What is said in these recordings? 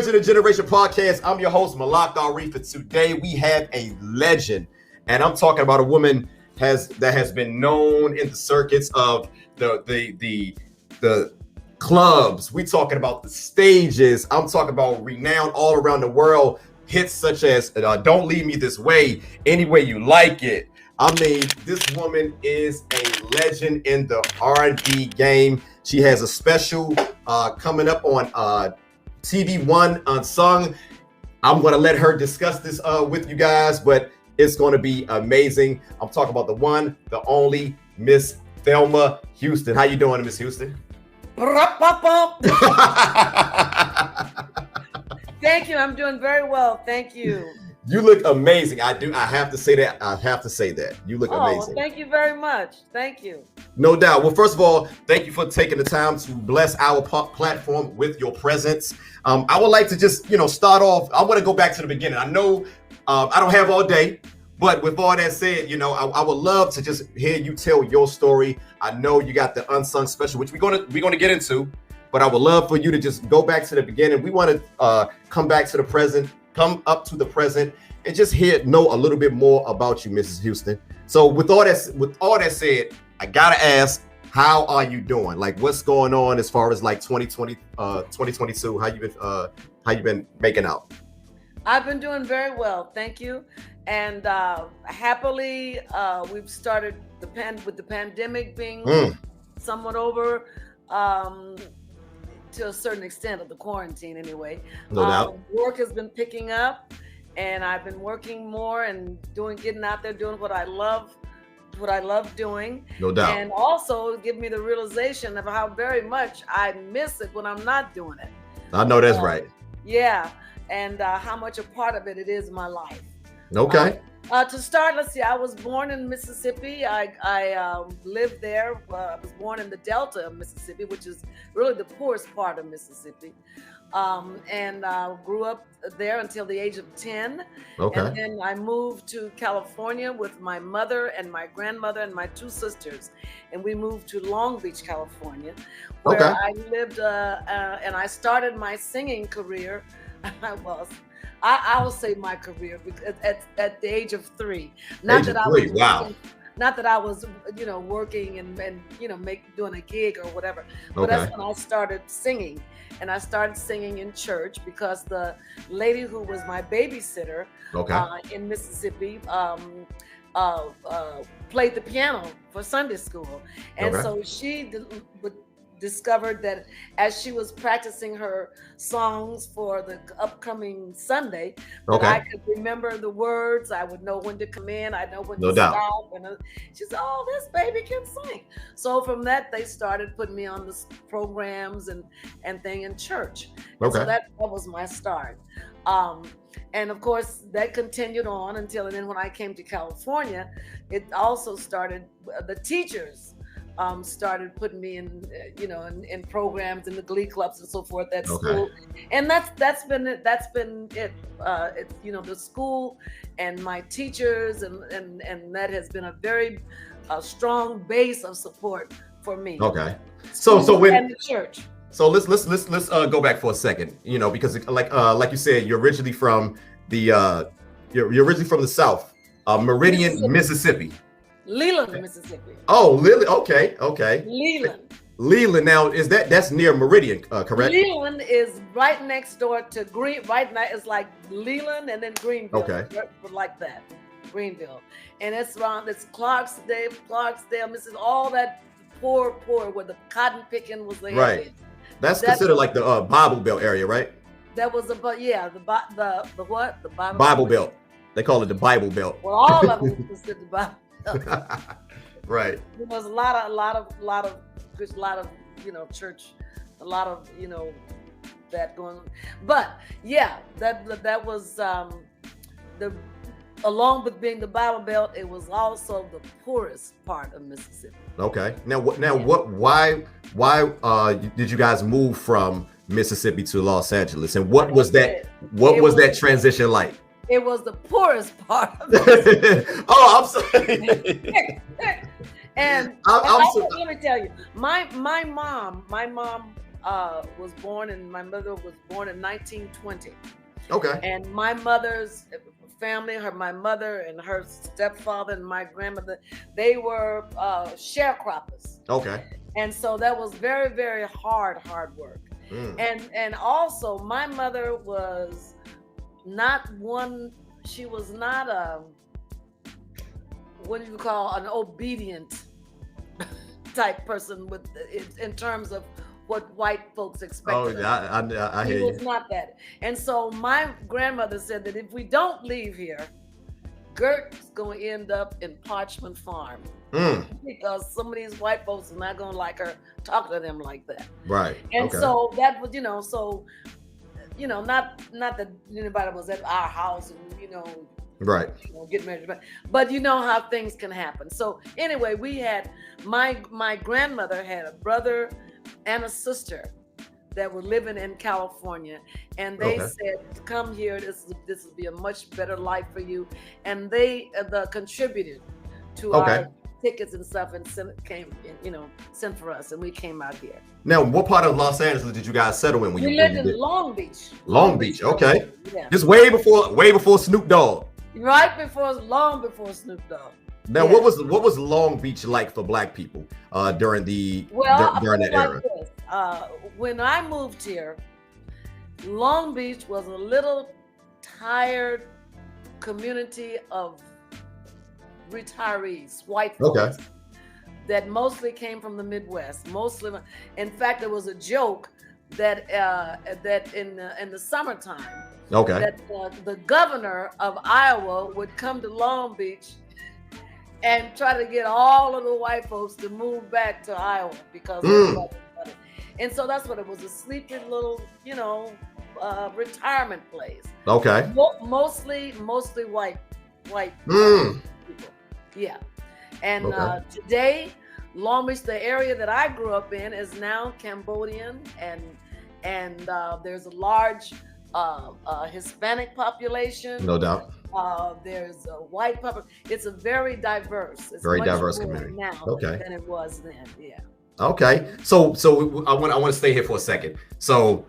Bridging the Generation podcast. I'm your host, Malak Arif, and today we have a legend. And I'm talking about a woman that has been known in the circuits of the clubs. We talking about the stages. I'm talking about renowned all around the world. Hits such as Don't Leave Me This Way, Any Way You Like It. I mean, this woman is a legend in the R&B game. She has a special coming up on TV One, Unsung. I'm going to let her discuss this with you guys, but it's going to be amazing. I'm talking about the one, the only Miss Thelma Houston. How you doing, Miss Houston? Thank you. I'm doing very well. Thank you. You look amazing. I have to say that. You look amazing. Thank you very much. Thank you. No doubt. Well, first of all, thank you for taking the time to bless our platform with your presence. I would like to just, start off. I want to go back to the beginning. I know I don't have all day, but with all that said, I would love to just hear you tell your story. I know you got the Unsung special, which we're gonna get into, but I would love for you to just go back to the beginning. We want to come back to the present. Come up to the present and just know a little bit more about you, Mrs. Houston. So with all that said, I gotta ask, how are you doing? Like, what's going on as far as like 2022? How you been making out? I've been doing very well, thank you. And happily, we've started with the pandemic being somewhat over. To a certain extent of the quarantine anyway. No doubt. Work has been picking up and I've been working more and getting out there doing what I love doing. No doubt. And also give me the realization of how very much I miss it when I'm not doing it. I know that's right. Yeah. And how much a part of it is in my life. Okay. To start, let's see, I was born in Mississippi. I lived there. I was born in the Delta of Mississippi, which is really the poorest part of Mississippi. And grew up there until the age of 10. Okay. And then I moved to California with my mother and my grandmother and my two sisters. And we moved to Long Beach, California, where I lived and I started my singing career. I will say my career because at the age of 3. Not that I was working and doing a gig or whatever. But that's when I started singing. And I started singing in church because the lady who was my babysitter in Mississippi played the piano for Sunday school. And so she discovered that as she was practicing her songs for the upcoming Sunday, that I could remember the words. I would know when to come in. I know when to stop. And she said, "Oh, this baby can sing." So from that, they started putting me on the programs and thing in church. And so that was my start. And of course, that continued on until, and then when I came to California, it also started, the teachers started putting me in, in programs in the glee clubs and so forth at school, and that's been it. It's the school and my teachers, and that has been a very strong base of support for me. Okay, so when and the church. So let's go back for a second, because like you said, you're originally from the South, Meridian, Mississippi. Leland, Mississippi. Oh, Lily. Okay. Leland. Now, that's near Meridian, correct? Leland is right next door to Right now, it's like Leland and then Greenville. Okay. Like that, Greenville, and it's Clarksdale, Mississippi. All that poor where the cotton picking was there. Right. That's considered like the Bible Belt area, right? That was the what? The Bible Belt. They call it the Bible Belt. Well, all of it was considered the Bible. Right. There's a lot of church, a lot of that going on. But yeah, that was along with being the Bible Belt, it was also the poorest part of Mississippi. Okay. Why did you guys move from Mississippi to Los Angeles, and what was that transition like? It was the poorest part of it. Oh, I'm sorry. And let me tell you, my mom was born, and my mother was born in 1920. Okay. And my mother's family, my mother and her stepfather and my grandmother, they were sharecroppers. Okay. And so that was very, very hard work. And also my mother was not one. She was not a, what do you call, an obedient type person with in terms of what white folks expect. Oh, I hear you. It was not that. And so my grandmother said that if we don't leave here, Gert's going to end up in Parchment Farm. Because some of these white folks are not going to like her talking to them like that. Right. And so that was, not that anybody was at our house and, right. Get married, but you know how things can happen. So anyway, we had my grandmother had a brother and a sister that were living in California, and they said, "Come here. This will be a much better life for you." And they contributed to our tickets and stuff, and sent for us, and we came out here. Now, what part of Los Angeles did you guys settle in when we lived in Long Beach? Long Beach, okay. Yeah. Just way before Snoop Dogg. Long before Snoop Dogg. Now, what was Long Beach like for Black people during during that era? When I moved here, Long Beach was a little tired community of retirees, white folks, that mostly came from the Midwest. In fact, there was a joke that in the summertime, that the governor of Iowa would come to Long Beach and try to get all of the white folks to move back to Iowa because and so that's what it was, a sleepy little, retirement place. Okay. Mostly white people. Yeah. And today, Long Beach, the area that I grew up in, is now Cambodian, and there's a large Hispanic population. No doubt. There's a white public. It's a very diverse. It's very diverse community now than it was then. Yeah. Okay. So I want to stay here for a second. So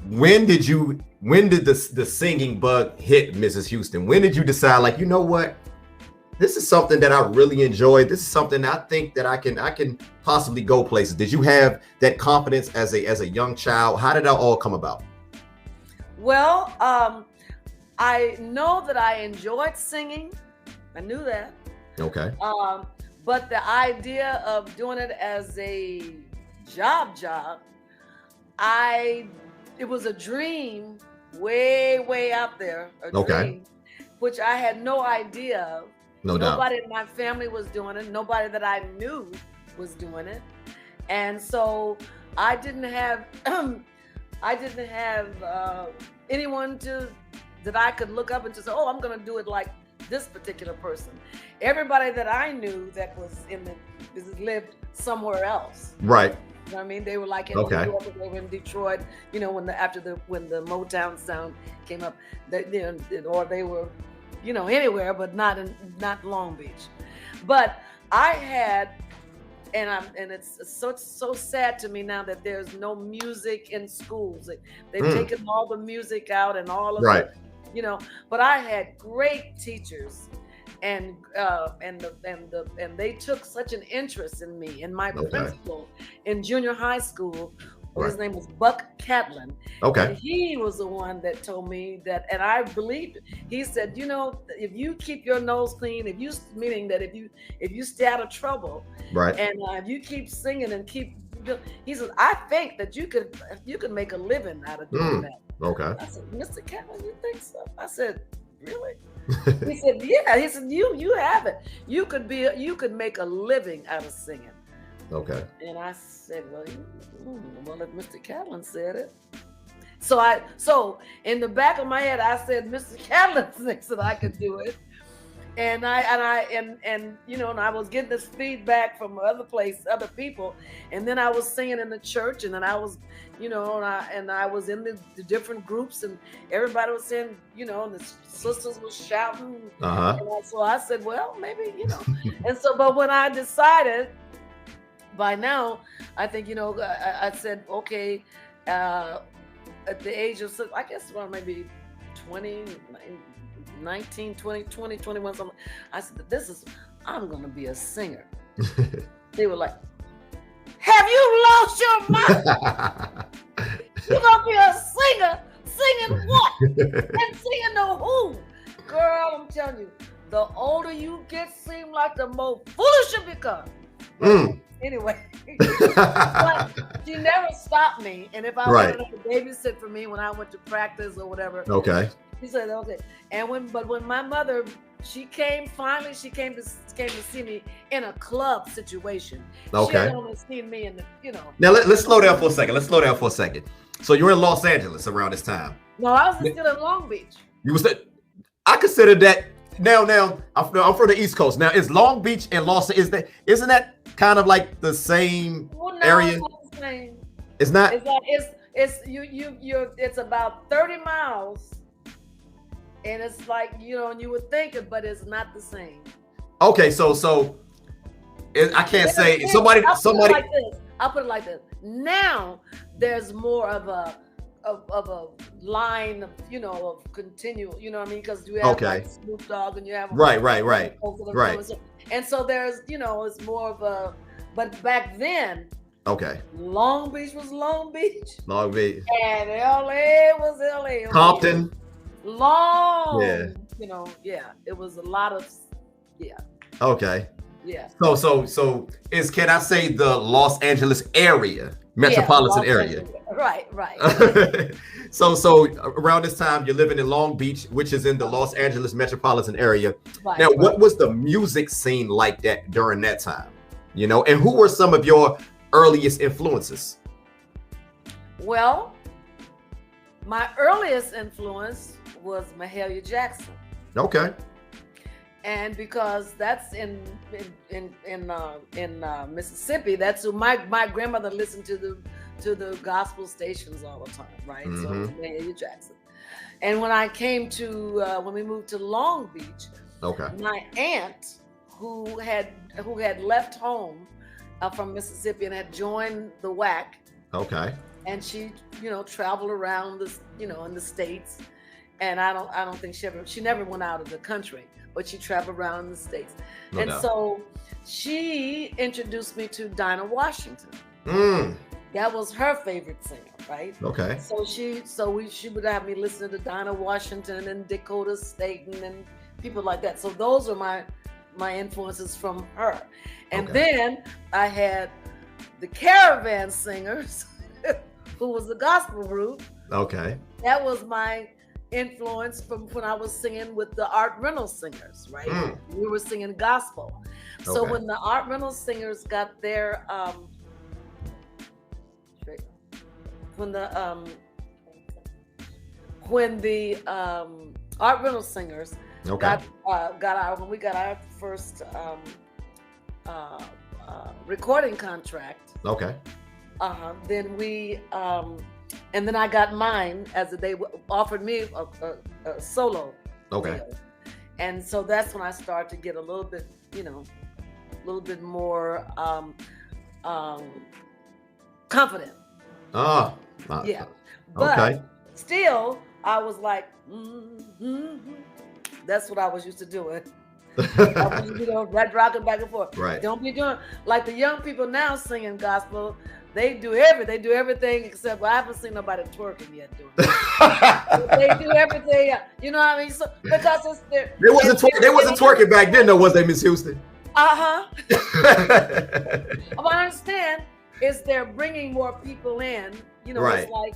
when did the singing bug hit, Mrs. Houston? When did you decide, like, you know what? This is something that I really enjoy. This is something I think that I can possibly go places. Did you have that confidence as a young child? How did that all come about? Well, I know that I enjoyed singing. I knew that. Okay. But the idea of doing it as a job, it was a dream way out there. Dream, which I had no idea of. Nobody in my family was doing it. Nobody that I knew was doing it. And so I didn't have anyone that I could look up and just say, oh, I'm going to do it like this particular person. Everybody that I knew that was in the business lived somewhere else. Right. You know what I mean? They were like in New York, they were in Detroit, when the Motown sound came up, or they were, anywhere, but not Long Beach. But I had, and it's so sad to me now that there's no music in schools. They've taken all the music out and all of the, but I had great teachers, and they took such an interest in me. And my principal in junior high school, his name was Buck Catlin. And he was the one that told me that, and I believed it. He said, if you keep your nose clean, meaning that if you stay out of trouble, and if you keep singing and he said, I think that you could make a living out of doing that. I said, Mr. Catlin, you think so? I said, really? He said, yeah. He said, you have it. You could make a living out of singing. And I said, well, if Mr. Catlin said it. So in the back of my head, I said, Mr. Catlin thinks that I could do it. And I was getting this feedback from other people. And then I was singing in the church, and then I was, and I was in the different groups, and everybody was saying, and the sisters were shouting. And so I said, well, maybe, and so, but when I decided by now, I think, I said, okay, at the age of, I guess around maybe 20, 19, 20, 20, 21, something. I said, I'm going to be a singer. They were like, have you lost your mind? You're going to be a singer? Singing what? And singing the who? Girl, I'm telling you, the older you get, seem like the more foolish you become. Anyway, but she never stopped me. And if I wanted to babysit for me when I went to practice or whatever, she said okay. And when my mother, she came to see me in a club situation. She had only seen me in the, Now let's slow down for a second. So you're in Los Angeles around this time. No, I was still in Long Beach. You was that? I consider that now. I'm from the East Coast. Now is Long Beach and isn't that kind of like the same area? It's not the same. It's not. It's about 30 miles, and it's like and you would think it, but it's not the same. Okay, so I can't say somebody. I'll put it like this. Now there's more of a line of of continual, you know what I mean? Because you have like Snoop Dogg and you have right. And so there's it's more of a, but back then Long Beach was Long Beach, and LA was LA, Compton, long, it was a lot of okay. Yeah. So can I say the Los Angeles area, metropolitan area? Right. So around this time you're living in Long Beach, which is in the Los Angeles metropolitan area. Now, what was the music scene like that during that time? And who were some of your earliest influences? Well, my earliest influence was Mahalia Jackson. Okay. And because that's in Mississippi, that's who my grandmother listened to the gospel stations all the time, right? Mm-hmm. So Mahalia Jackson. And when I came to when we moved to Long Beach, my aunt who had left home from Mississippi and had joined the WAC. Okay. And she traveled around in the States, and I don't think she never went out of the country. But she traveled around in the States. So she introduced me to Dinah Washington. That was her favorite singer, right? Okay. So she would have me listen to Dinah Washington and Dakota Staten and people like that. So those are my influences from her. And then I had the Caravan Singers, who was a gospel group. Okay. That was my influence from when I was singing with the Art Reynolds Singers, right? We were singing gospel. So when the Art Reynolds Singers got their when the Art Reynolds Singers got when we got our first recording contract. Then we and then I got mine as they offered me a solo deal. And so that's when I started to get a little bit, more confident. Yeah. But still, I was like, that's what I was used to doing. I was, rocking back and forth. Right. Don't be doing like the young people now singing gospel. They do everything except I haven't seen nobody twerking yet doing it. They do everything, you know what I mean? So because it's there. They wasn't twerking back then, though, was they, Miss Houston? But I understand is they're bringing more people in. It's like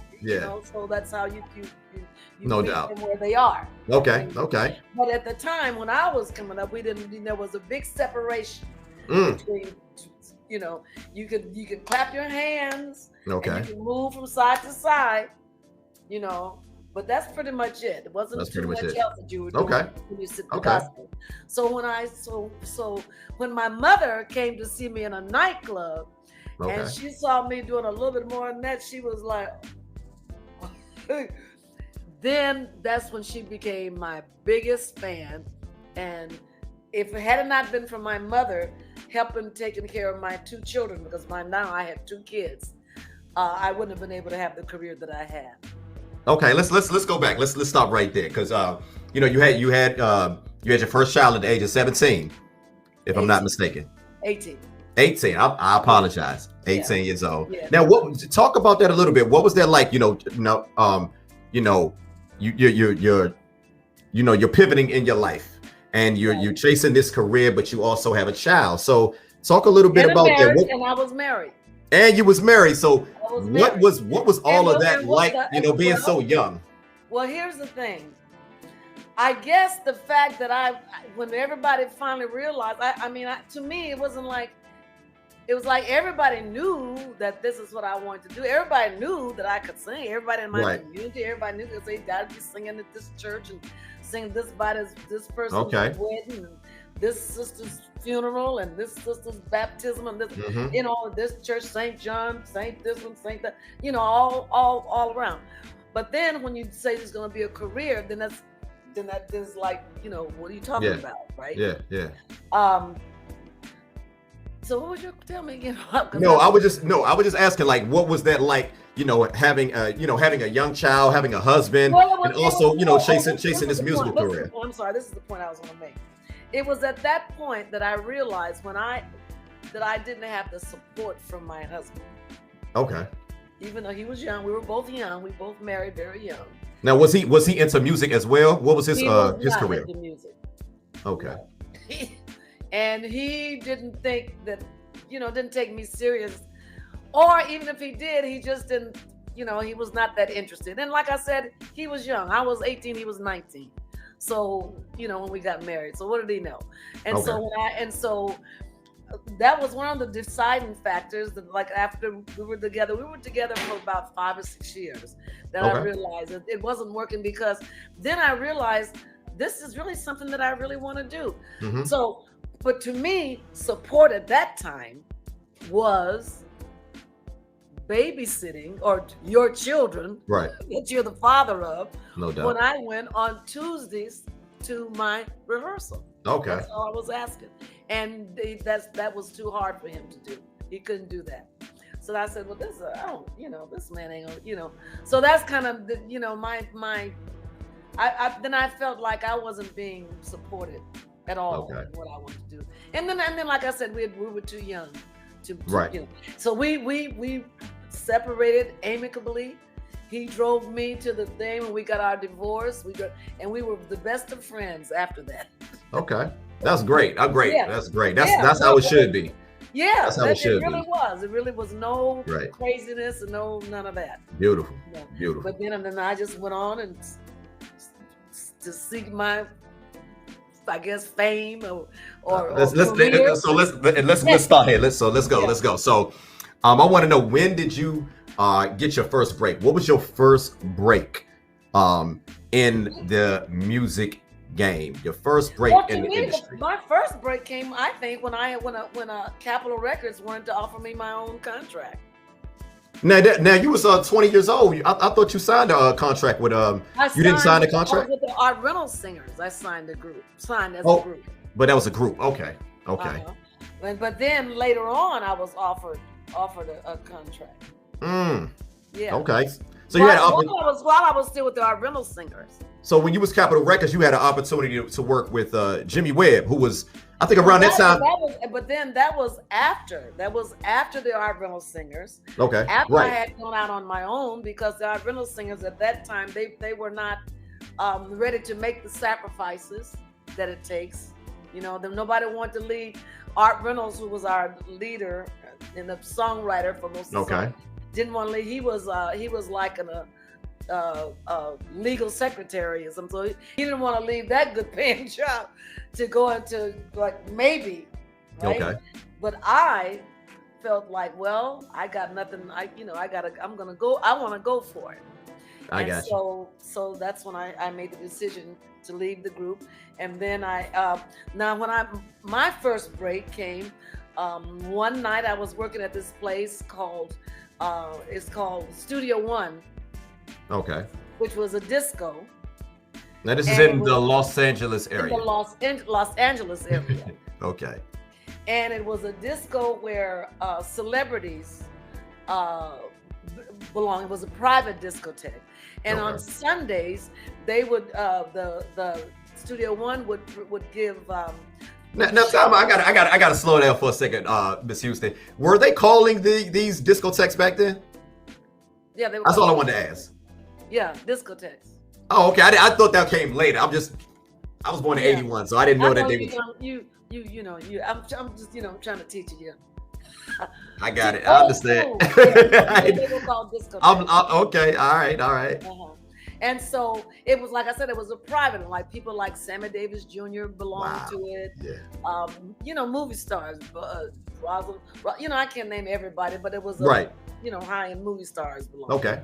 so that's how you no meet doubt them where they are. Okay. But at the time when I was coming up, there was a big separation between. You could clap your hands. And you can move from side to side. But that's pretty much it. It wasn't too much else that you were doing when you sit the gospel. So when my mother came to see me in a nightclub, and she saw me doing a little bit more than that, she was like, then that's when she became my biggest fan. And if it had not been for my mother helping taking care of my 2 children, because now I have 2 kids, I wouldn't have been able to have the career that I had. Okay, let's go back. Let's stop right there, because you had your first child at the age of 17, if 18. I'm not mistaken. 18. 18. I apologize. 18 years old. Yeah. Now, talk about that a little bit. What was that like? You're pivoting in your life, and you're chasing this career, but you also have a child. So talk a little bit about that. And I was married. And you was married. So what was all of that like? Being so young. Well, here's the thing. I guess the fact that when everybody finally realized, to me, it wasn't like. It was like everybody knew that this is what I wanted to do. Everybody knew that I could sing. Everybody in my community, everybody knew that they got to be singing at this church and singing this by this person's wedding, and this sister's funeral, and this sister's baptism, and this, this church, St. John, St. this one, St. that, all around. But then when you say there's going to be a career, then that is like, what are you talking about, right? Yeah. So what was your tell me again? I was just asking, like, what was that like? Having a young child, having a husband, and also chasing this musical career. I'm sorry, this is the point I was going to make. It was at that point that I realized that I didn't have the support from my husband. Okay. Even though he was young, we were both young. We both married very young. Now, was he into music as well? What was his career? Into music. Okay. And he didn't think that, didn't take me serious. Or even if he did, he just didn't, he was not that interested. And like I said, he was young. I was 18, he was 19. So, when we got married. So what did he know? And so that was one of the deciding factors that, like, after we were together for about 5 or 6 years, that I realized that it wasn't working, because then I realized this is really something that I really want to do. Mm-hmm. So, but to me, support at that time was babysitting or your children that you're the father of. No doubt. When I went on Tuesdays to my rehearsal. Okay. That's all I was asking. And that was too hard for him to do. He couldn't do that. So I said, well, this man ain't gonna, So that's kind of then I felt like I wasn't being supported at all in what I wanted to do. And then like I said, we were too young to So we separated amicably. He drove me to the thing when we got our divorce. And we were the best of friends after that. Okay. That's great. That's great. That's how it should be. Yeah, that's how it should be. It really was no craziness and none of that. Beautiful. Beautiful. But then I just went on and to seek my, I guess, fame or let's start here. Let's go. So I want to know, when did you get your first break? What was your first break in the music game? Your first break in the industry? My first break came, I think, when Capitol Records wanted to offer me my own contract. Now you was 20 years old. I thought you signed a contract with you didn't sign a contract? With the Art Rental Singers. I signed a group. Signed as a group. But that was a group. Okay. But then later on, I was offered a contract. Yeah. Okay. So you had while I was still with the Art Rental Singers. So when you was Capitol Records, you had an opportunity to work with Jimmy Webb, who was, I think, around that time. But then that was after the Art Rental Singers. Okay. After I had gone out on my own, because the Art Rental Singers at that time, they were not ready to make the sacrifices that it takes. Nobody wanted to lead Art Reynolds, who was our leader and the songwriter for most of the songs. Didn't want to leave. He was like a legal secretary or something. So he didn't want to leave that good paying job to go into, like, maybe. Right? Okay. But I felt like, well, I got nothing. I want to go for it. I got you. So that's when I made the decision to leave the group. And then my first break came, one night I was working at this place called Studio One. Okay. Which was a disco. Now this is in the Los Angeles area. In the Los Angeles area. Okay. And it was a disco where celebrities belonged. It was a private discotheque. And on Sundays, they would the Studio One would give. Now, Thelma, I gotta slow down for a second, Miss Houston. Were they calling these discotheques back then? Yeah, they were. That's all I wanted to ask. Yeah, discotheques. Oh, okay. I thought that came later. I was born in '81, so I didn't know that they were. I'm just trying to teach you. I got it. I understand. They were called discotheques. Okay. All right. Uh-huh. And so it was, like I said, it was a private, like people like Sammy Davis Jr. belonged to it. Yeah. Movie stars, I can't name everybody, but it was high-end movie stars belonged. Okay.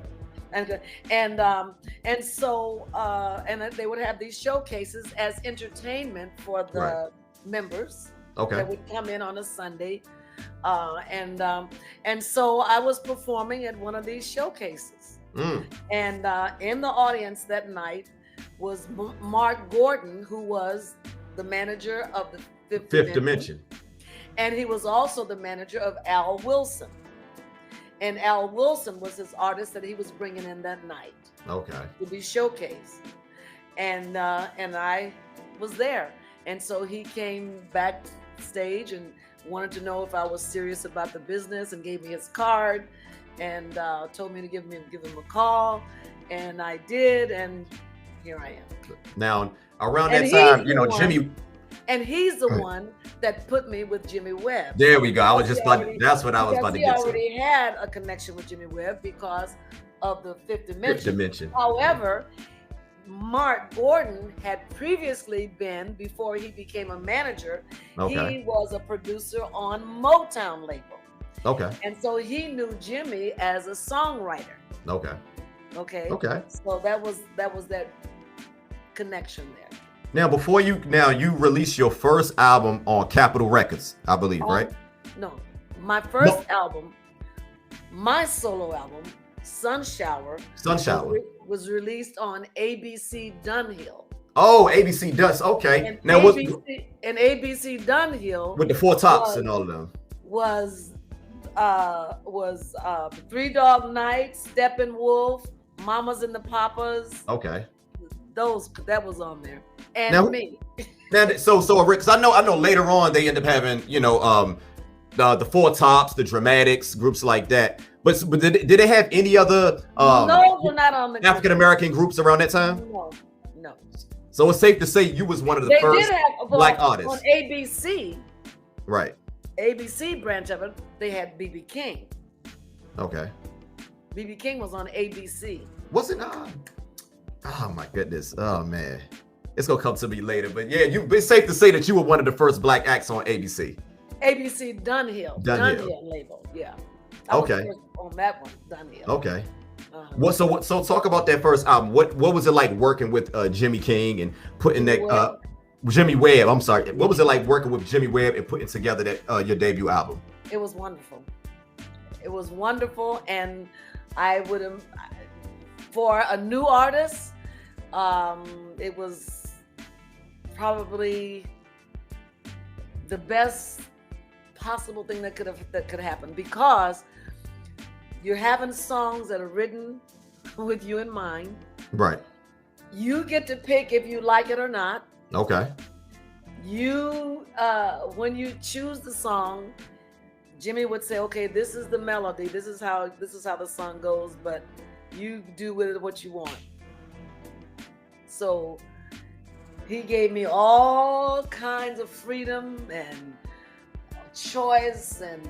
And so they would have these showcases as entertainment for the members that would come in on a Sunday. And so I was performing at one of these showcases. And in the audience that night was Mark Gordon, who was the manager of the Fifth Dimension. And he was also the manager of Al Wilson. And Al Wilson was his artist that he was bringing in that night. Okay. To be showcased. And I was there. And so he came backstage and wanted to know if I was serious about the business and gave me his card and told me to give him a call. And I did, and here I am. Now, around that time, Jimmy... And he's the one that put me with Jimmy Webb. There we go. That's what I was about to get to. He already had a connection with Jimmy Webb because of the Fifth Dimension. However, Mark Gordon had previously been, before he became a manager, he was a producer on Motown label. Okay. And so he knew Jimmy as a songwriter. Okay. So that was that connection there. Now, before you released your first album on Capitol Records, I believe, right? No, my first album, my solo album, Sun Shower, was released on ABC Dunhill. Oh, ABC Dust. Okay. And now ABC Dunhill with the Four Tops and all of them was Three Dog Night, Steppenwolf, Mamas and the Papas. Okay. That was on there. And me. Now, so Rick, because I know later on they end up having, the Four Tops, the Dramatics, groups like that. But did they have any other no, we're not on the African American groups around that time? No. So it's safe to say you was one of the first black artists. On ABC. Right. ABC branch of it, they had B.B. King. Okay. B.B. King was on ABC. Wasn't oh my goodness. Oh man. It's gonna come to me later. But yeah, it's safe to say that you were one of the first black acts on ABC. ABC Dunhill label. Yeah. I was first on that one, Dunhill. Okay. So talk about that first album. What was it like working with Jimmy King and putting Jimmy Webb? I'm sorry. What was it like working with Jimmy Webb and putting together that your debut album? It was wonderful. It was wonderful, and I would for a new artist, it was probably the best possible thing that could happen, because you're having songs that are written with you in mind. Right. You get to pick if you like it or not. Okay. You when you choose the song, Jimmy would say, okay, this is the melody, this is how the song goes, but you do with it what you want. So he gave me all kinds of freedom and choice, and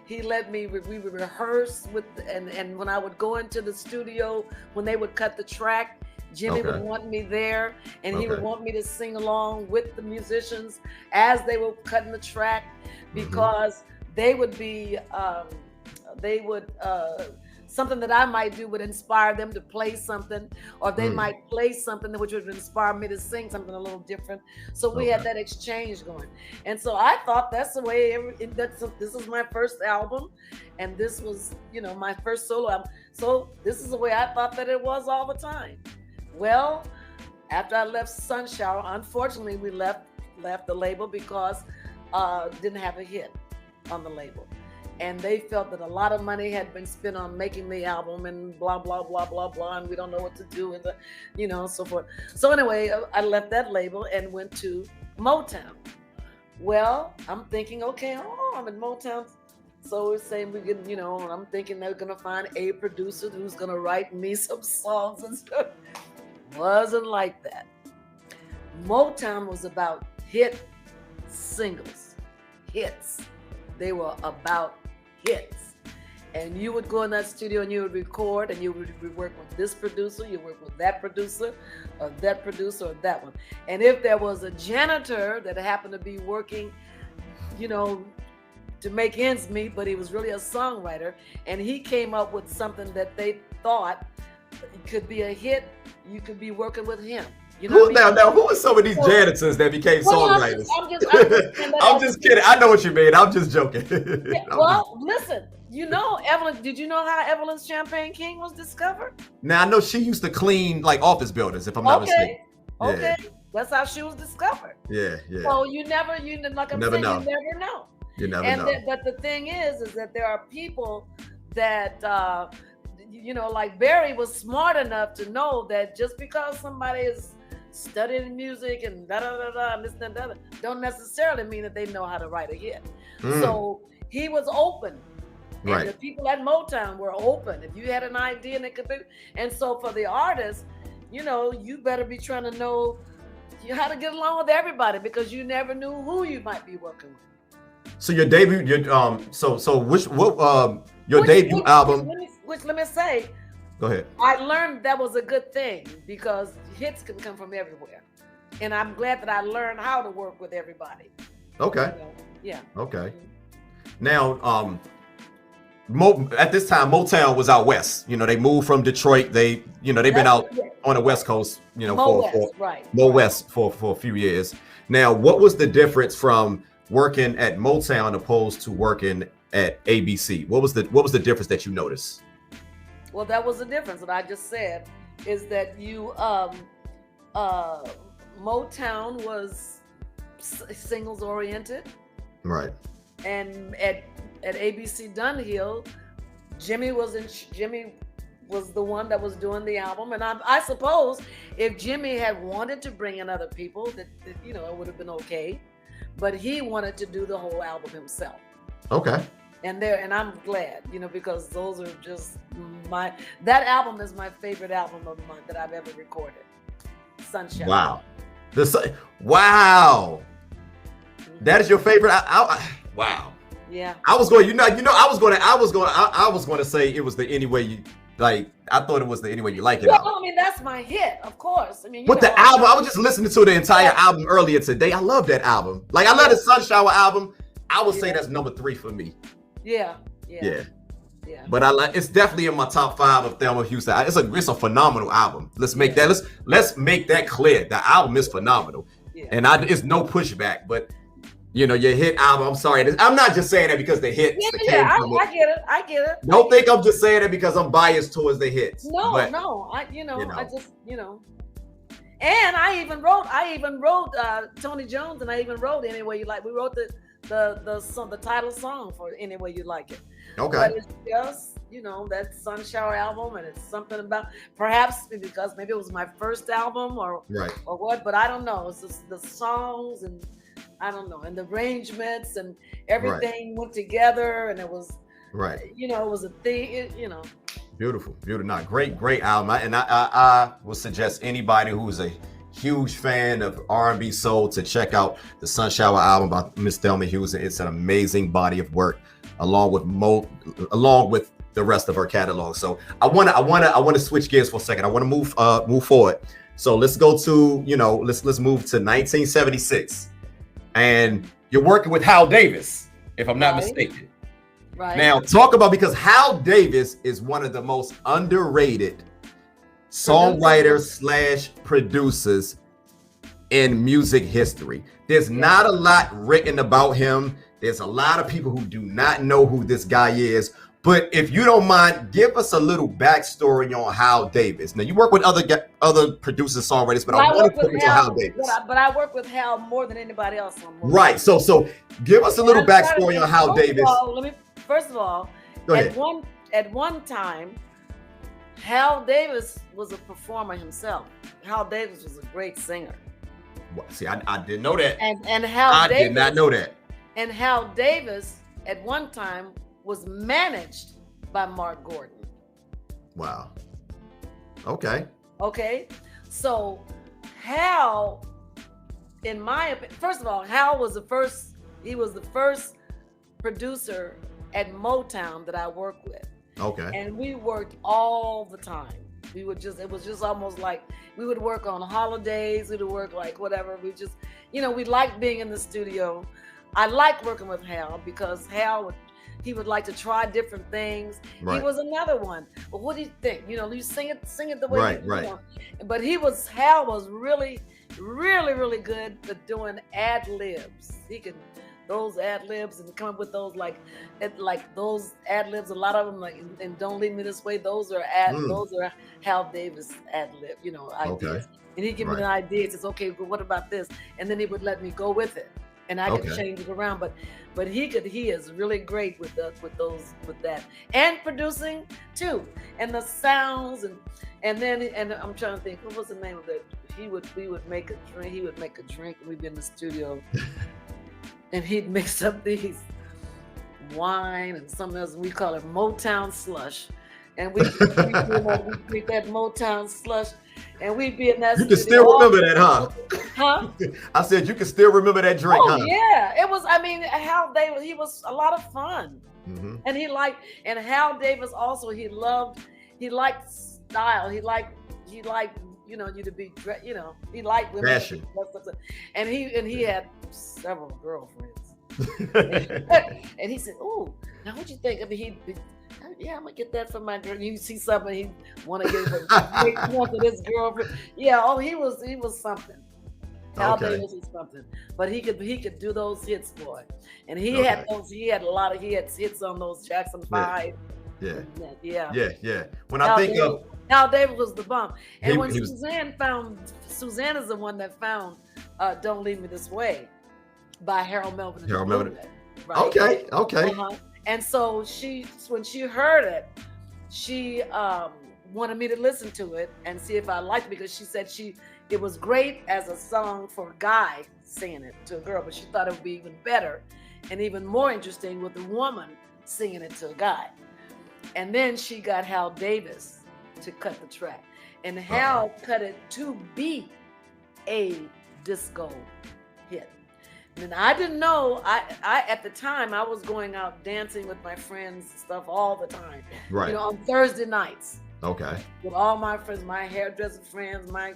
he let me we would rehearse with, and when I would go into the studio, when they would cut the track, Jimmy would want me there, and he would want me to sing along with the musicians as they were cutting the track, because they would be something that I might do would inspire them to play something, or they might play something which would inspire me to sing something a little different. So we had that exchange going. And so I thought that's the way, this is my first album, and this was, my first solo album. So this is the way I thought that it was all the time. Well, after I left Sun Shower, unfortunately, we left the label because didn't have a hit on the label. And they felt that a lot of money had been spent on making the album and blah, blah, blah, blah, blah. And we don't know what to do with it, so forth. So anyway, I left that label and went to Motown. Well, I'm thinking, okay, I'm in Motown. So we're saying we can, I'm thinking they're going to find a producer who's going to write me some songs and stuff. Wasn't like that. Motown was about hit singles, hits. They were about hits. And you would go in that studio and you would record, and you would work with this producer, you work with that producer, or that one. And if there was a janitor that happened to be working, to make ends meet, but he was really a songwriter, and he came up with something that they thought could be a hit, you could be working with him. Now, who are some of these janitors that became songwriters? I'm just kidding. I know what you mean. I'm just joking. Listen, Evelyn, did you know how Evelyn Champagne King was discovered? Now, I know she used to clean like office buildings, if I'm not mistaken. Okay. That's how she was discovered. Yeah. So you never know. You never know. You never know. But the thing is that there are people that, like Barry was smart enough to know that just because somebody is studying music and and this and that, don't necessarily mean that they know how to write a hit. So he was open. Right. And the people at Motown were open. If you had an idea and it could be, and so for the artist, you better be trying to know how to get along with everybody, because you never knew who you might be working with. So your debut, debut album? Let me say. Go ahead. I learned that was a good thing, because hits can come from everywhere, and I'm glad that I learned how to work with everybody. Okay. Yeah. Okay. Now, at this time, Motown was out west. They moved from Detroit. They've been out on the West Coast. West for a few years. Now, what was the difference from working at Motown opposed to working at ABC? What was the difference that you noticed? Well, that was the difference that I just said, is that Motown was singles oriented. Right. And at ABC Dunhill, Jimmy was the one that was doing the album, and I suppose if Jimmy had wanted to bring in other people, that it would have been okay, but he wanted to do the whole album himself. Okay. And I'm glad, because those are just that album is my favorite album of mine that I've ever recorded. Sunshine. Wow. Wow. That is your favorite? Wow. Yeah. I was going to say it was the Any Way You like. I thought it was the Any Way You Like It. Well, that's my hit, of course. The album, I was just listening to the entire album earlier today. I love that album. Like, I love the Sunshine album. I would say that's number 3 for me. Yeah. But it's definitely in my top 5 of Thelma Houston. It's a phenomenal album. Let's make that clear. The album is phenomenal, and it's no pushback. But your hit album. I'm sorry, I'm not just saying that because the hits. I get it. Don't think I'm just saying it because I'm biased towards the hits. No. I just and I even wrote Tony Jones, and I even wrote Any Way You Like. We wrote the title song for Any Way You Like It. Okay. But it's just, that Sun Shower album, and it's something about, perhaps because maybe it was my first album or what, but I don't know. It's just the songs, and I don't know, and the arrangements and everything went together, and it was it was a thing, Beautiful. Not great album. I would suggest anybody who's a huge fan of R&B soul to check out the Sun Shower album by Miss Thelma Houston. It's an amazing body of work, along with the rest of her catalog. So I want to switch gears for a second. I want to move forward. So let's go to let's move to 1976, and you're working with Hal Davis, if I'm not mistaken. Right. Now talk about, because Hal Davis is one of the most underrated songwriters / producers in music history. There's not a lot written about him. There's a lot of people who do not know who this guy is, But if you don't mind, give us a little backstory on Hal Davis. Now, you work with other producers, songwriters, but I want to focus on Hal Davis. But I work with Hal more than anybody else. Right. So give us a little backstory on Hal Davis. First of all, go ahead. At one time, Hal Davis was a performer himself. Hal Davis was a great singer. See, I didn't know that. And Hal Davis, did not know that. And Hal Davis at one time was managed by Mark Gordon. Wow. Okay. So Hal, in my opinion, first of all, Hal was the first producer at Motown that I worked with. Okay. And we worked all the time. It was just almost like we would work on holidays, we would work like whatever. We just, we liked being in the studio. I liked working with Hal because he would like to try different things. Right. He was another one. But what do you think? You sing it the way you want. But Hal was really, really, really good at doing ad libs. He could those ad libs and come up with those like those ad libs. A lot of them and Don't Leave Me This Way. Those are Hal Davis ad lib. Ideas. Okay. And he'd give me an idea. He says, okay, well, what about this? And then he would let me go with it. And I could change it around, but he is really great with that and producing too, and the sounds and I'm trying to think, what was the name of it? We would make a drink. He would make a drink, and we'd be in the studio, and he'd mix up these wine and something else. We call it Motown slush, and we drink that Motown slush. And we'd be in that. You can still remember that, huh? Huh? I said you can still remember that drink, huh? Yeah, it was. I mean, Hal Davis. He was a lot of fun, and And Hal Davis also. He liked style. He liked you to be. He liked women. Fashion. And he had several girlfriends. And he said, "Oh, now what you think?" I mean, I'm gonna get that for my girl. You see something he want to get for this girlfriend. Yeah, he was something. Hal Davis was something, but he could do those hits, boy. And he had hits on those Jackson 5. Yeah. When I think of Hal Davis was the bomb. And when Suzanne is the one that found Don't Leave Me This Way by Harold Melvin. Right? Okay. Uh-huh. And so when she heard it, she wanted me to listen to it and see if I liked it, because she said it was great as a song for a guy singing it to a girl, but she thought it would be even better and even more interesting with a woman singing it to a guy. And then she got Hal Davis to cut the track, and Hal cut it to be a disco hit. And I didn't know. I at the time I was going out dancing with my friends and stuff all the time. Right. On Thursday nights. Okay. With all my friends, my hairdresser friends, my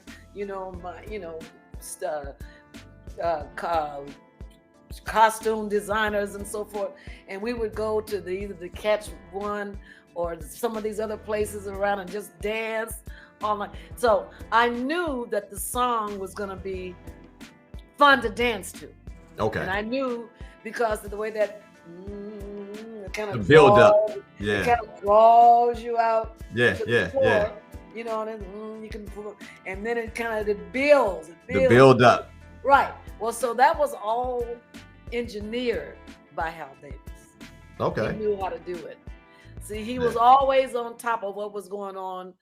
costume designers and so forth. And we would go to either the Catch One or some of these other places around and just dance all night. So I knew that the song was going to be fun to dance to. Okay. And I knew because of the way that it kind of build up. Yeah. It kind of draws you out. Yeah. And then you can pull, and then it kind of builds. The build up. Right. Well, so that was all engineered by Hal Davis. Okay. He knew how to do it. See, he was always on top of what was going on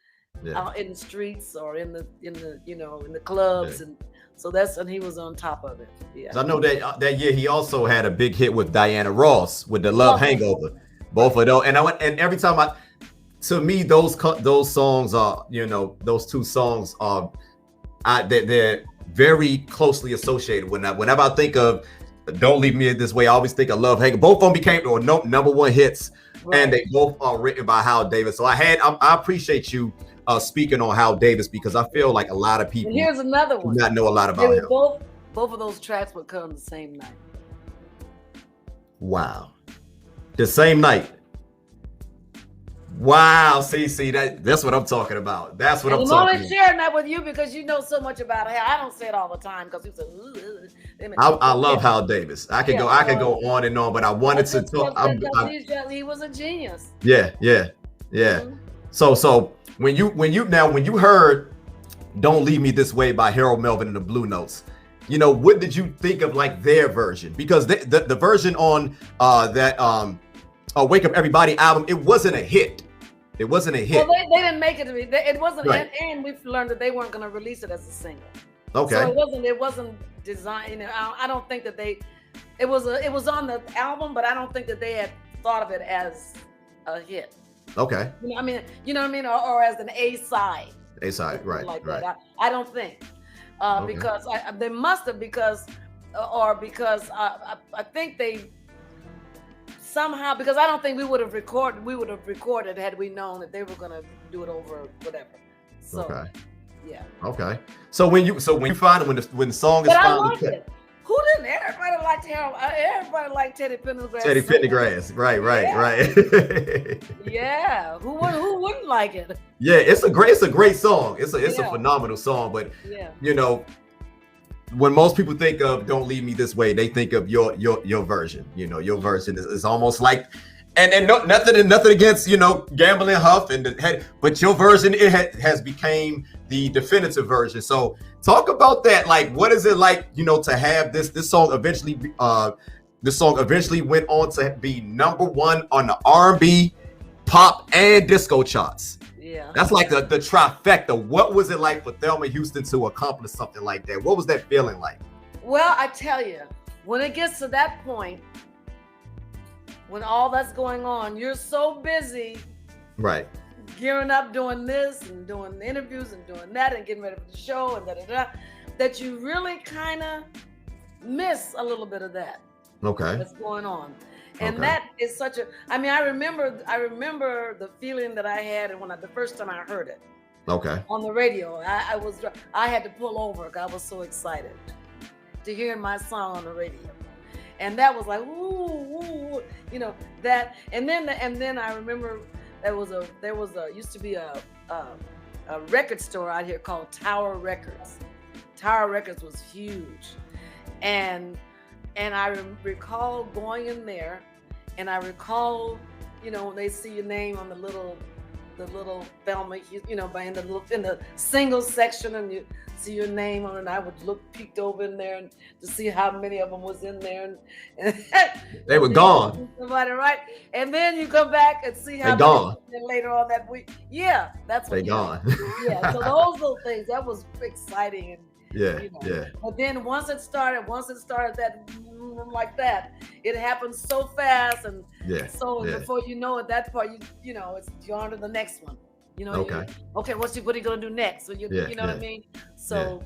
in the streets or in the clubs and. So and he was on top of it. Yeah. So I know that year he also had a big hit with Diana Ross with the Love Hangover. Both of those, and every time to me those songs are those two songs are they're very closely associated. Whenever I think of Don't Leave Me This Way, I always think of Love Hangover. Both of them became number one hits, and they both are written by Hal Davis. So I appreciate you. Speaking on Hal Davis, because I feel like a lot of people here's another one. Do not know a lot about him. Both of those tracks would come the same night. Wow. The same night. Wow. See, that's what I'm talking about. That's what I'm talking about. I'm only sharing that with you because you know so much about Hal. I don't say it all the time because he's I love Hal Davis. I could go on and on, but I wanted to talk. He was a genius. Yeah. Mm-hmm. So when you heard "Don't Leave Me This Way" by Harold Melvin and the Blue Notes, what did you think of like their version? Because the version on that Wake Up Everybody album, it wasn't a hit. It wasn't a hit. Well, they didn't make it. It wasn't, right. And we've learned that they weren't going to release it as a single. Okay. So it wasn't designed. I don't think that it was on the album, but I don't think that they had thought of it as a hit. Okay. You know what I mean, or as an A side. A side, right? Like right. That. I don't think because they must have because I think they. Somehow, because I don't think we would have recorded had we known that they were going to do it over whatever. So, okay. Yeah. Okay. So when you find it when the song is finally cut. Who didn't? Everybody liked Harold. Everybody liked Teddy Pendergrass. Teddy Pendergrass. Right. Yeah. Who wouldn't like it? Yeah, it's a great song. It's a phenomenal song, but when most people think of "Don't Leave Me This Way," they think of your version. Your version is almost like, and nothing against Gambling Huff but your version has became the definitive version. So talk about that. Like, what is it like? To have this song eventually. This song eventually went on to be #1 on the R&B, pop, and disco charts. Yeah. That's like the trifecta. What was it like for Thelma Houston to accomplish something like that? What was that feeling like? Well, I tell you, when it gets to that point, when all that's going on, you're so busy. Right. Gearing up, doing this and doing interviews and doing that and getting ready for the show and that you really kind of miss a little bit of that. Okay. That's going on. And that is such a, I remember the feeling that I had the first time I heard it. Okay. On the radio. I had to pull over because I was so excited to hear my song on the radio. And that was like, ooh, that. And then I remember there was used to be a record store out here called Tower Records. Tower Records was huge. And I recall going in there, and I recall, when they see your name on the little Thelma, in the single section, and you see your name on it, and I would peeked over in there and to see how many of them was in there, and they were gone. Somebody, right? And then you come back and see how many later on that week. Yeah, that's what they gone. Yeah, so those little things, that was exciting. And yeah. But then once it started that like that, it happened so fast, and before you know it, that part you're on to the next one. Okay, what are you gonna do next? So you know what I mean? So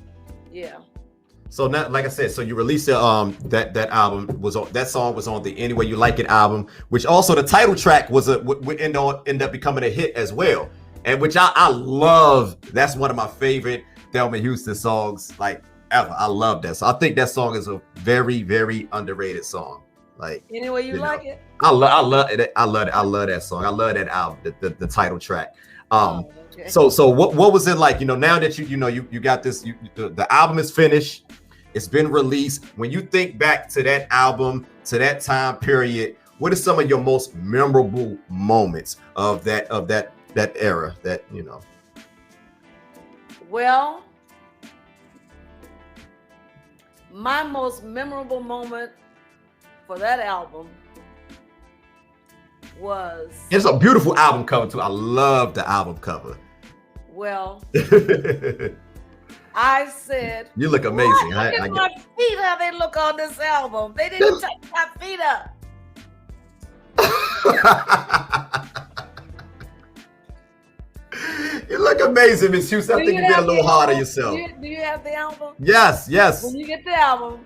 So now, like I said, so you released that album that song was on the Any Way You Like It album, which also the title track would end up becoming a hit as well, and which I love. That's one of my favorite Thelma Houston songs like ever. I love that. So I think that song is a very, very underrated song. Like Any Way You Like It. I love it. I love that song. I love that album, the title track. So what was it like? Now that you got this, the album is finished, it's been released. When you think back to that album, to that time period, what are some of your most memorable moments of that era? Well, my most memorable moment for that album was... It's a beautiful album cover too. I love the album cover. Well, I said... You look amazing. Look at my feet, how they look on this album. They didn't touch my feet up. You look amazing, Miss Houston. I think you did a little hard on yourself. Do you have the album? Yes. When you get the album,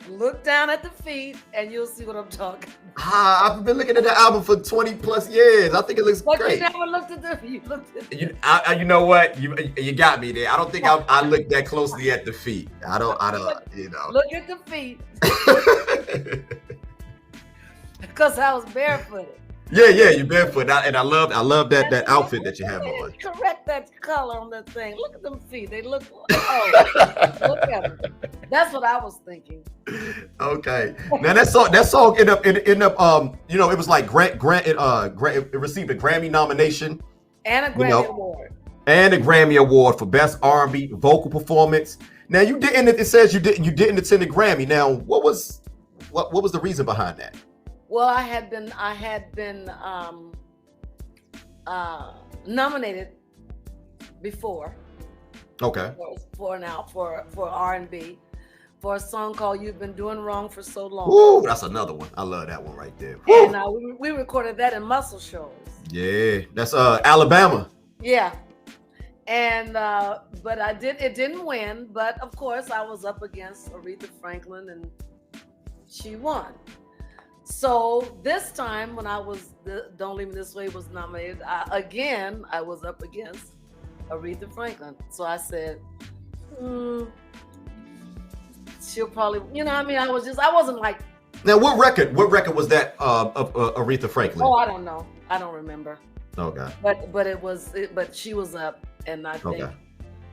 look down at the feet and you'll see what I'm talking about. I've been looking at the album for 20 plus years. I think it looks great. You never looked at the feet. You know what? You got me there. I don't think I looked that closely at the feet. I don't. Look at the feet. Because I was barefooted. Yeah, you barefoot, and I love that outfit that you have on. Correct that color on that thing. Look at them feet. They look. Oh, look at them. That's what I was thinking. Okay. Now that song ended up you know, it was like it received a Grammy nomination And a Grammy Award. And a Grammy Award for Best R&B Vocal Performance. Now it says you didn't attend the Grammy. Now what was the reason behind that? Well, I had been nominated before. Okay. For R&B, for a song called "You've Been Doing Wrong for So Long." Ooh, that's another one. I love that one right there. And we recorded that in Muscle Shoals. Yeah, that's Alabama. Yeah, and but it didn't win. But of course, I was up against Aretha Franklin, and she won. So this time, when I was "Don't Leave Me This Way" was nominated, I was up against Aretha Franklin. So I said, she'll probably, you know what I mean? I wasn't like. Now, what record was that of Aretha Franklin? Oh, I don't know. I don't remember. Okay. But she was up, and I think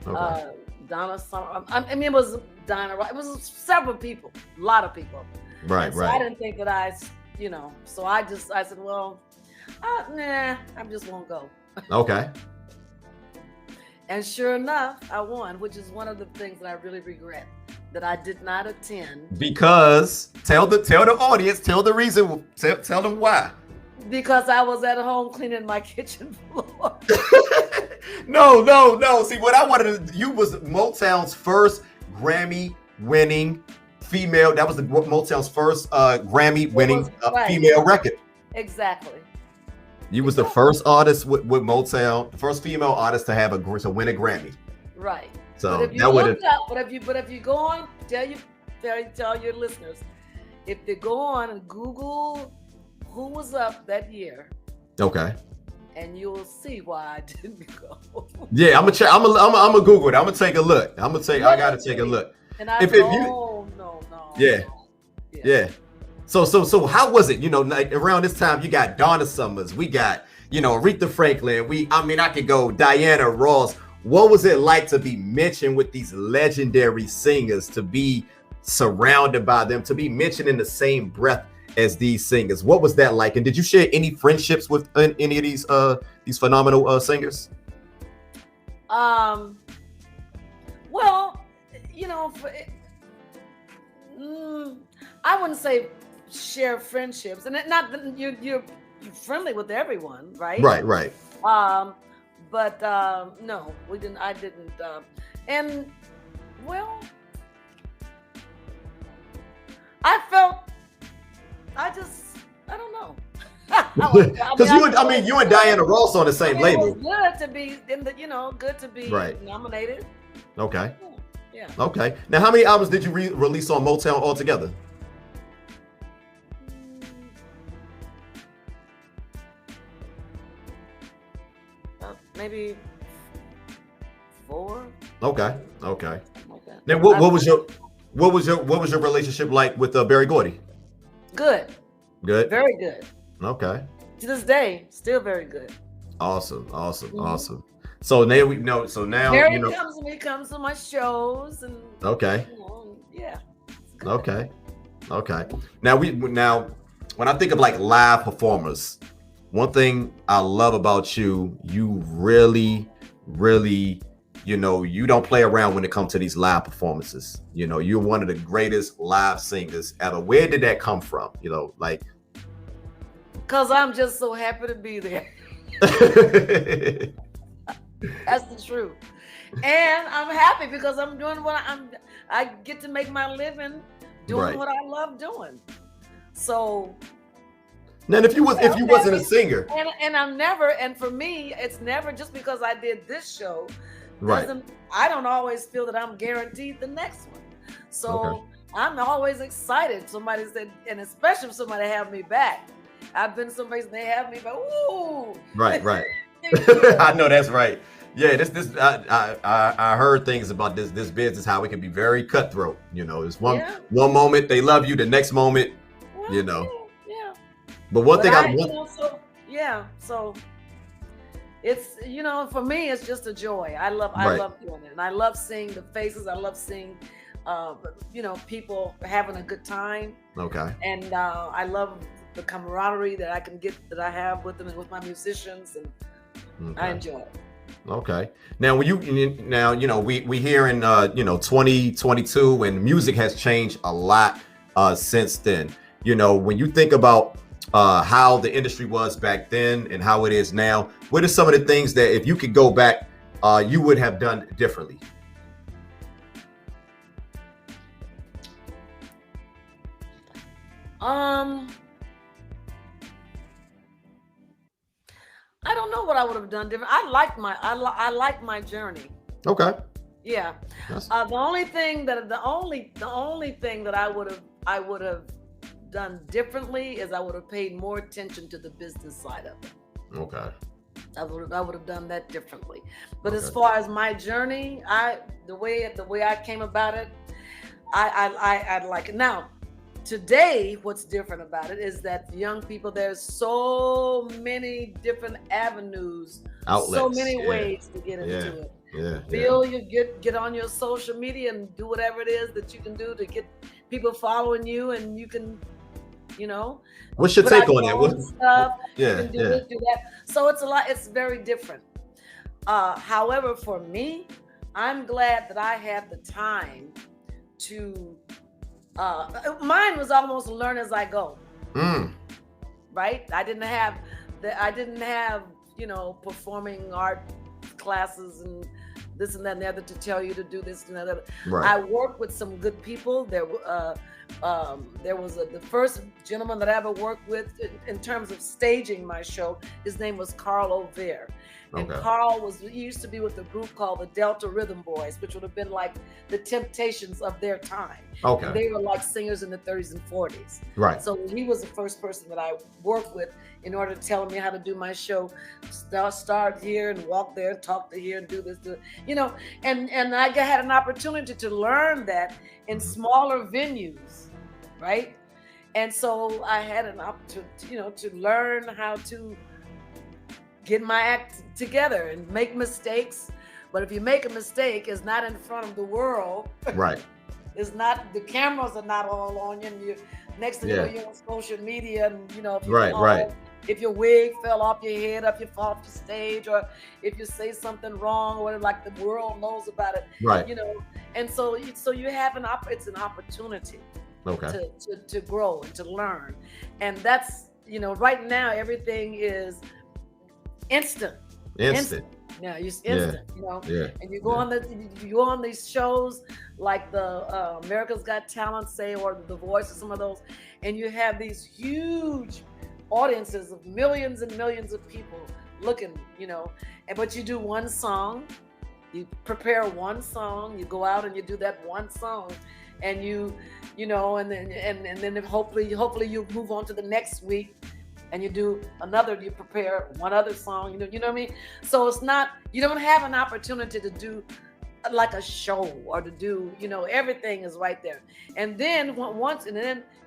Okay. Donna Summer. I mean, it was Dinah. It was several people, a lot of people. Right. So I didn't think that so I said, well, nah, I just won't go. Okay. And sure enough, I won, which is one of the things that I really regret, that I did not attend. Because tell the audience, tell the reason, tell them why. Because I was at home cleaning my kitchen floor. No. See, what I wanted to, you was Motown's first Grammy-winning female. That was Motown's first Grammy-winning female record. Exactly. You was the first artist with Motown, the first female artist to win a Grammy. Right. So but if you look up, but if you go on, tell your listeners, if they go on and Google who was up that year. Okay. And you'll see why I didn't go. Yeah, I'm gonna check. I'm gonna Google it. I'm gonna take a look. I gotta take a look. And I no. Yeah. So how was it? You know, like around this time you got Donna Summers, we got, you know, Aretha Franklin. I could go Diana Ross. What was it like to be mentioned with these legendary singers, to be surrounded by them, to be mentioned in the same breath as these singers? What was that like? And did you share any friendships with any of these phenomenal singers? Well, you know, I wouldn't say share friendships, and not that you're friendly with everyone, right? Right. But no, we didn't. I didn't. And well, I don't know. Because you and Diana Ross on the same label. It was good to be good to be nominated. Okay. Yeah. Okay. Now, how many albums did you release on Motown altogether? Maybe 4. Okay. Then what was your relationship like with Berry Gordy? Good. Very good. Okay. To this day, still very good. Awesome. So now we know. So now Berry comes to my shows and. Okay. Yeah. Okay. Now when I think of like live performers, one thing I love about you really, you don't play around when it comes to these live performances. You know, you're one of the greatest live singers ever. Where did that come from? You know, like. Because I'm just so happy to be there. That's the truth. And I'm happy because I'm doing I get to make my living doing what I love doing. So. Now, if you wasn't a singer, and for me, it's never just because I did this show. I don't always feel that I'm guaranteed the next one. So I'm always excited. Somebody said, and especially if somebody have me back. I've been someplace and they have me, but ooh. Right. I know that's right. Yeah, I heard things about this business, how it can be very cutthroat. You know, it's one moment they love you, the next moment, Yeah. But one thing yeah, so it's, for me, it's just a joy. I love doing it, and I love seeing the faces. I love seeing, people having a good time. Okay. And I love the camaraderie that I have with them and with my musicians, and I enjoy it. Okay. Now, we here in 2022, and music has changed a lot since then. When you think about how the industry was back then and how it is now, what are some of the things that if you could go back, you would have done differently? I don't know what I would have done different. I like my journey. Okay. Yeah. The only thing that I would have done differently is I would have paid more attention to the business side of it. Okay. I would have done that differently. But as far as my journey, the way I came about it, I like it. Now, today, what's different about it is that young people, there's so many different avenues, outlets, so many ways to get into it. You get on your social media and do whatever it is that you can do to get people following you, and you can, what's your take on that? Stuff. You can do this, do that. So it's very different. However, for me, I'm glad that I had the time to mine was almost learn as I go. Right? I didn't have performing art classes and this and that and the other to tell you to do this and that. Right. I worked with some good people. There was the first gentleman that I ever worked with in terms of staging my show. His name was Carl O'Vear. And Carl he used to be with a group called the Delta Rhythm Boys, which would have been like the Temptations of their time. Okay. And they were like singers in the 30s and 40s. Right. So he was the first person that I worked with in order to tell me how to do my show. Start here and walk there and talk to here and do this, and I had an opportunity to learn that in smaller venues, right? And so I had an opportunity, to learn how to get my act together and make mistakes. But if you make a mistake, it's not in front of the world. Right. It's not, the cameras are not all on you, and you next thing you know, you're on social media, and if your wig fell off your head, if you fall off the stage, or if you say something wrong, or like the world knows about it. Right. And so you have it's an opportunity to grow and to learn. And that's, right now everything is instant. Yeah, it's instant, and you go on these shows like the America's Got Talent, say, or The Voice, or some of those, and you have these huge audiences of millions and millions of people looking, but you do one song, you prepare one song, you go out and you do that one song, and and then hopefully you move on to the next week. And you prepare one other song, you know what I mean? So it's not, you don't have an opportunity to do like a show or to do, everything is right there. And then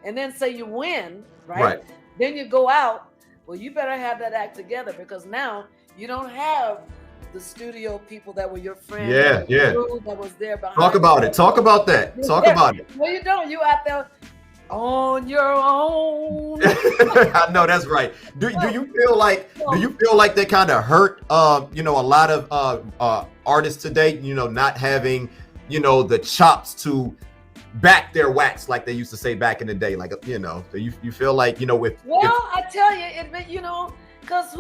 and then say you win, right? Then you go out, well, you better have that act together, because now you don't have the studio people that were your friends. That was there behind. Talk about it. Well, you don't. You out there on your own. I know, that's right. Do you feel like they kind of hurt a lot of artists today, not having the chops to back their wax like they used to say back in the day, like so you feel like I tell you, because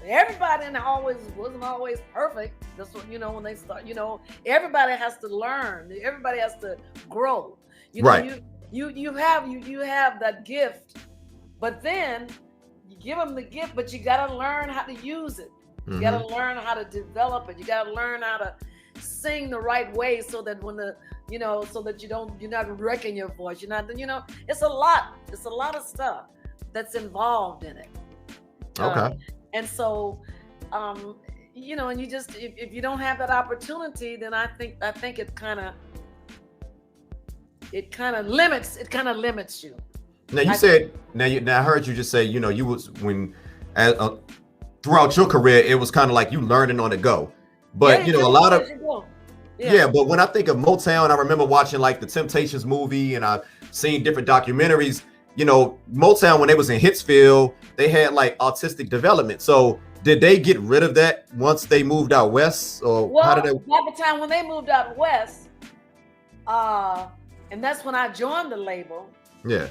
everybody wasn't always perfect. That's what when they start, everybody has to learn, everybody has to grow, You have that gift, but then you give them the gift, but you got to learn how to use it. You got to learn how to develop it. You got to learn how to sing the right way, so that when so that you're not wrecking your voice. You're not, it's a lot of stuff that's involved in it. Okay. And so, and you just, if you don't have that opportunity, then I think it kind of limits you. Now you said, I heard you just say, you was when as, throughout your career, it was kind of like you learning on the go. But you know, a lot of but when I think of Motown, I remember watching like the Temptations movie, and I've seen different documentaries. You know, Motown, when they was in Hitsville, they had like autistic development. So did they get rid of that once they moved out west, or how did they? By the time when they moved out west, and that's when I joined the label. Yeah.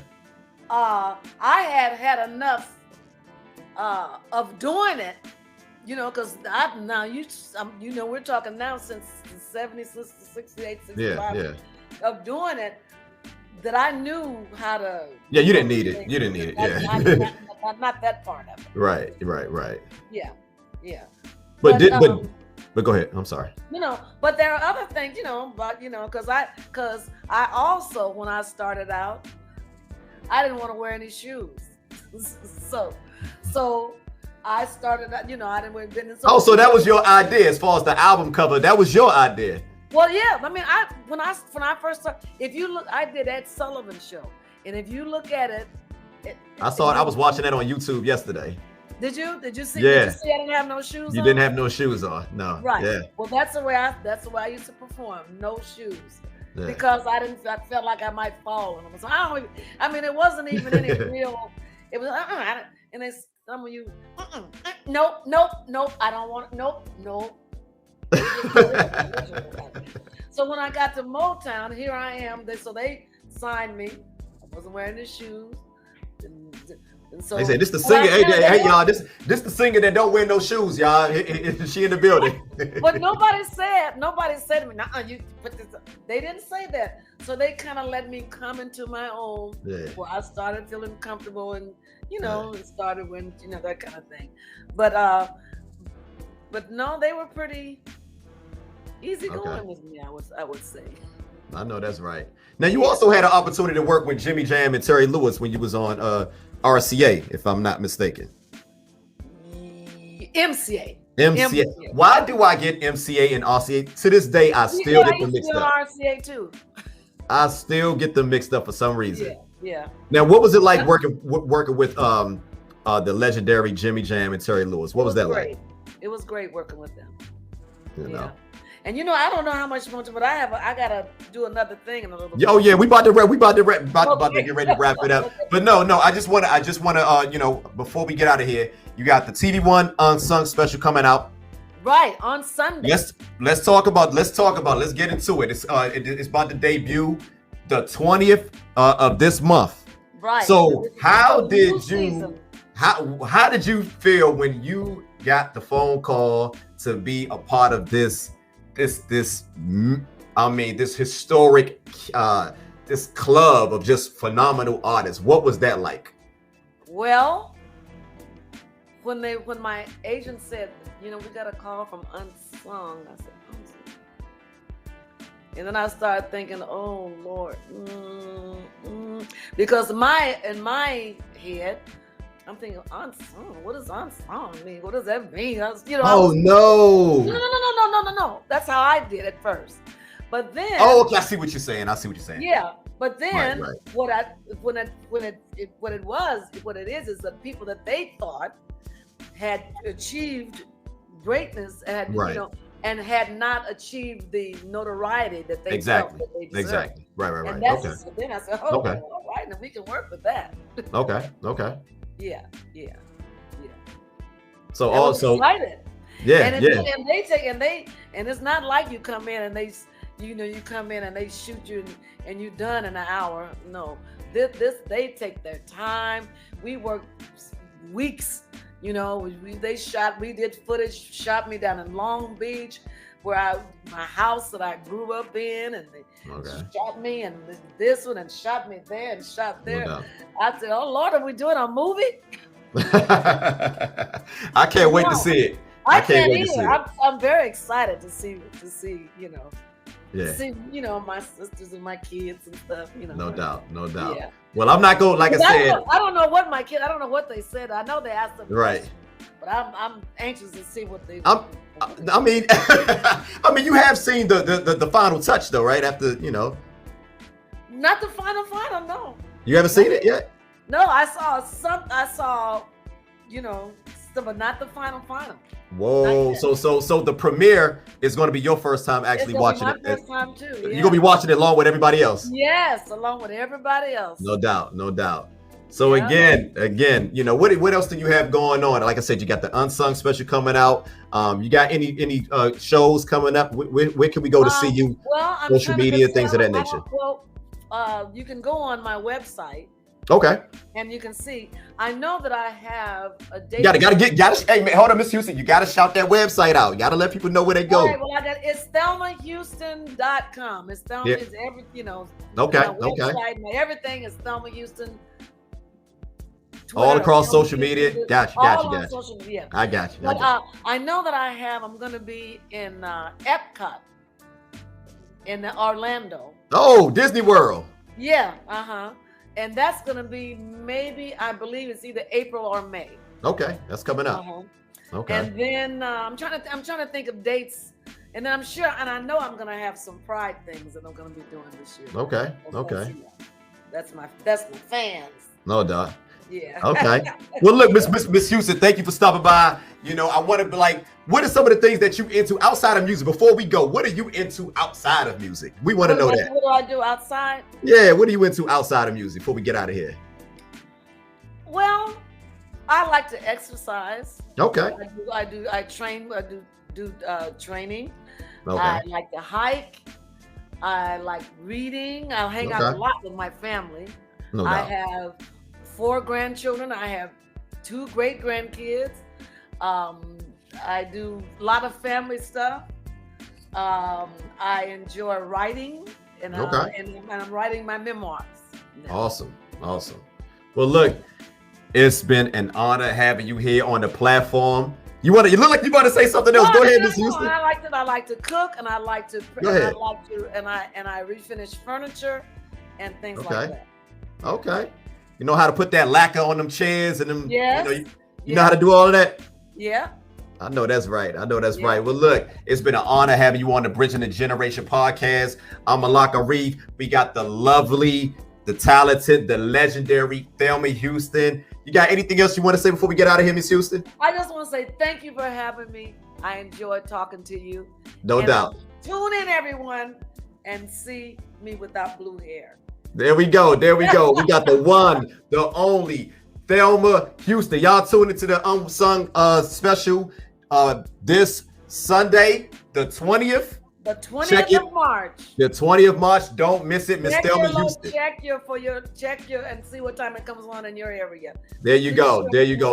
I had enough of doing it, you know, because you know, we're talking now since the 70s, 68, 65 of doing it, that I knew how to. Yeah, you didn't need it. You didn't need it. Yeah. Not that part of it. Right. Yeah. But go ahead. I'm sorry. You know, but there are other things, you know, but you know, because I also, when I started out, I didn't want to wear any shoes. So I started, you know, I didn't wear business. So that was your idea as far as the album cover. That was your idea. Well, yeah. I mean, when I first started, if you look, I did Ed Sullivan show, and if you look at it, I saw it. I was watching that on YouTube yesterday. Did you see? Yeah. Did you see I didn't have no shoes on? You didn't have no shoes on. No. Right. Yeah. Well, that's the way I used to perform. No shoes. Yeah. Because I felt like I might fall. So I mean, it wasn't even any real. It was and they some of you, nope, I don't want, nope. So when I got to Motown, here I am. They signed me. I wasn't wearing the shoes. And so they say this the singer. Hey y'all, this the singer that don't wear no shoes, y'all. She in the building. But nobody said to me, "Nah, you put this." They didn't say that. So they kind of let me come into my own. Yeah. Well, I started feeling comfortable, and you know, it started when that kind of thing. But no, they were pretty easy going with me. I would say. I know that's right. Now you also had an opportunity to work with Jimmy Jam and Terry Lewis when you was on RCA, if I'm not mistaken. MCA. Why do I get MCA and RCA? To this day, I still get them mixed up. RCA too. I still get them mixed up for some reason. Yeah. Now, what was it like working with the legendary Jimmy Jam and Terry Lewis? What was that like? It was great working with them. You know. And I don't know how much more, but I gotta do another thing in a little bit. Oh yeah, we about to get ready to wrap it up. But no, I just want to, before we get out of here, you got the TV One Unsung special coming out. Right, on Sunday. Let's talk about. Let's get into it. It's about to debut the 20th of this month. Right. So how did you feel when you got the phone call to be a part of this historic this club of just phenomenal artists? What was that like? Well, when my agent said, we got a call from Unsung, I said, Unsung. And then I started thinking, oh Lord, because in my head, I'm thinking, Unsung, what does Unsung mean? What does that mean? Oh no. No. That's how I did at first. But then okay, I see what you're saying. Yeah. But then right. what it is the people that they thought had achieved greatness and and had not achieved the notoriety that they felt that they deserved. Exactly. Right. And that's so then I said, all right, and we can work with that. Okay. Yeah. So also excited. Yeah. And it's not like you come in and they you come in and they shoot you and you're done in an hour. No. They take their time. We work weeks. We did footage, shot me down in Long Beach, where my house that I grew up in, and they shot me and this one and shot me there and shot there. No. I said, oh Lord, are we doing a movie? I can't wait to see it. I can't either. I'm very excited to see see my sisters and my kids and stuff. No doubt. Yeah. Well, I'm not going. Like I said, I don't know what my kids. I don't know what they said. I know they asked them. Right. But I'm anxious to see what they. I mean, you have seen the final touch though, right? After Not the final. No. You haven't seen it yet? No, I saw but not the final. Whoa! So the premiere is going to be your first time actually watching it. My first time too. Yeah. You're gonna be watching it along with everybody else. Yes, along with everybody else. No doubt, no doubt. So again, what else do you have going on? Like I said, you got the Unsung special coming out. You got any shows coming up? Where can we go to see you? Social media, things of that nature. You can go on my website. Okay. And you can see, I know that I have a date. Hey, man, hold on, Miss Houston. You gotta shout that website out. You gotta let people know where they go. All right, well, it's ThelmaHouston.com. It's Thelma, it's every, Okay. Website, my everything is Thelma Houston. Twitter, all across social media. Got you. Social media. I got you. But I know that I'm going to be in Epcot in Orlando. Oh, Disney World. Yeah. And that's going to be maybe, I believe it's either April or May. Okay, that's coming up. Okay. And then I'm trying to think of dates, and then I'm sure, and I know I'm going to have some Pride things that I'm going to be doing this year. Okay. That's my fans. No doubt. Yeah. Okay. Well, look, Miss Houston, thank you for stopping by. I want to be like, what are some of the things that you into outside of music? Before we go, what are you into outside of music? We want to know that. What do I do outside? Yeah, what are you into outside of music before we get out of here? Well, I like to exercise. Okay. I train. I do training. Okay. I like to hike. I like reading. I hang out a lot with my family. No doubt. I have 4 grandchildren. I have 2 great grandkids. I do a lot of family stuff. I enjoy writing, and I'm writing my memoirs now. Awesome. Well, look, it's been an honor having you here on the platform. You look like you want to say something else. Go ahead, Miss Houston. I like to cook, and I like to I refinish furniture and things like that. Okay. You know how to put that lacquer on them chairs and them. Yes. You know how to do all of that. Yeah. I know that's right. Right. Well, look, it's been an honor having you on the Bridging the Generation podcast. I'm Malak Arif. We got the lovely, the talented, the legendary Thelma Houston. You got anything else you want to say before we get out of here, Miss Houston? I just want to say thank you for having me. I enjoyed talking to you. No doubt. Tune in, everyone, and see me without blue hair. There we go. We got the one, the only Thelma Houston. Y'all tune into the Unsung special this Sunday, the 20th. The 20th of March. The 20th of March. Don't miss it, Miss Thelma Houston. Check your and see what time it comes on in your area. There you go.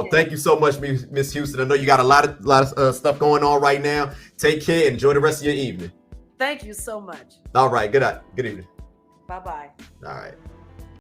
Thank you so much, Miss Houston. I know you got a lot of stuff going on right now. Take care and enjoy the rest of your evening. Thank you so much. All right. Good evening. Bye-bye. All right.